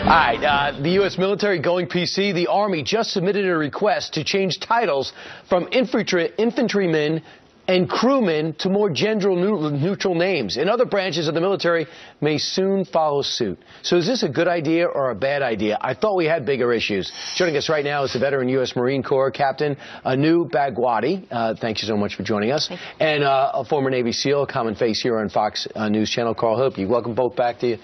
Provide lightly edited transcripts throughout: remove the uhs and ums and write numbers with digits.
All right, the U.S. military going PC. The Army just submitted a request to change titles from infantrymen and crewmen to more gender-neutral names. And other branches of the military may soon follow suit. So is this a good idea or a bad idea? I thought we had bigger issues. Joining us right now is the veteran U.S. Marine Corps Captain Anu Bhagwati. Thank you so much for joining us. And a former Navy SEAL, a common face here on Fox News Channel, Carl Higbie. Welcome both back to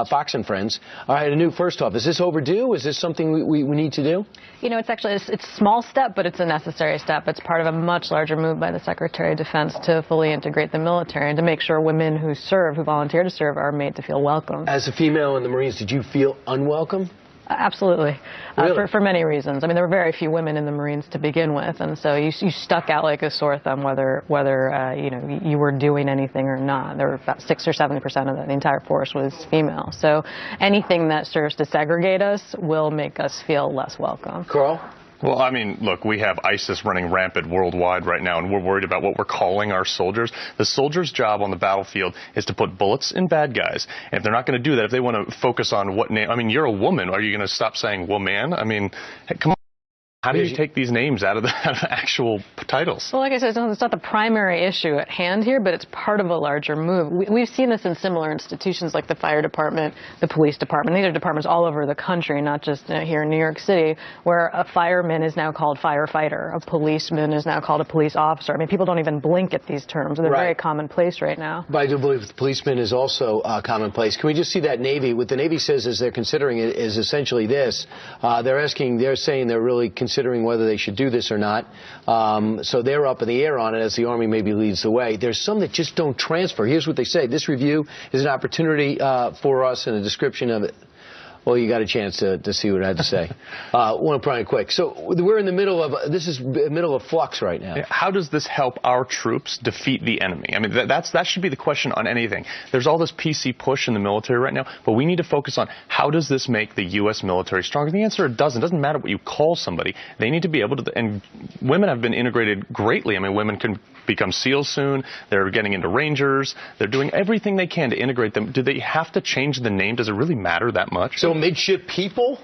Fox and Friends. All right, Anu, first off, is this overdue? Is this something we need to do? You know, it's a small step, but it's a necessary step. It's part of a much larger move by the Secretary of Defense to fully integrate the military and to make sure women who volunteer to serve, are made to feel welcome. As a female in the Marines, did you feel unwelcome? Absolutely. Really? For many reasons. I mean, there were very few women in the Marines to begin with, and so you stuck out like a sore thumb whether you were doing anything or not. There were about 6 or 7% of the entire force was female. So anything that serves to segregate us will make us feel less welcome. Carl? Well, I mean, look, we have ISIS running rampant worldwide right now, and we're worried about what we're calling our soldiers. The soldier's job on the battlefield is to put bullets in bad guys. And if they're not going to do that, if they want to focus on what name, I mean, you're a woman. Are you going to stop saying woman? I mean, hey, come on. How do you take these names out of the actual titles? Well, like I said, it's not the primary issue at hand here, but it's part of a larger move. We've seen this in similar institutions like the fire department, the police department. These are departments all over the country, not just here in New York City, where a fireman is now called firefighter. A policeman is now called a police officer. I mean, people don't even blink at these terms. They're very commonplace right now. But I do believe the policeman is also commonplace. Can we just see that Navy? What the Navy says is they're considering it is essentially this. They're saying they're really considering whether they should do this or not. So they're up in the air on it as the Army maybe leads the way. There's some that just don't transfer. Here's what they say. This review is an opportunity for us, and a description of it. Well, you got a chance to see what I had to say. One probably quick. So we're in the middle of, this is the middle of flux right now. How does this help our troops defeat the enemy? I mean, that should be the question on anything. There's all this PC push in the military right now, but we need to focus on how does this make the U.S. military stronger? The answer, it doesn't. It doesn't matter what you call somebody. They need to be able to, and women have been integrated greatly. I mean, women can become SEALs soon. They're getting into Rangers. They're doing everything they can to integrate them. Do they have to change the name? Does it really matter that much? So midship people?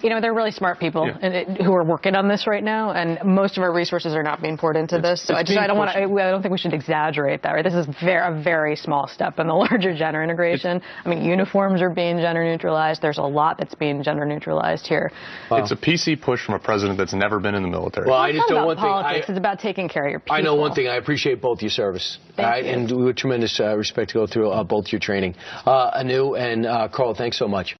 You know, they're really smart people who are working on this right now, and most of our resources are not being poured into this. So I don't think we should exaggerate that. Right? This is a very small step in the larger gender integration. I mean, uniforms are being gender neutralized. There's a lot that's being gender neutralized here. It's a PC push from a president that's never been in the military. Well, I just don't want politics. It's about taking care of your people. I know one thing. I appreciate both your service. Thank you. And with tremendous respect to go through both your training. Anu and Carl, thanks so much.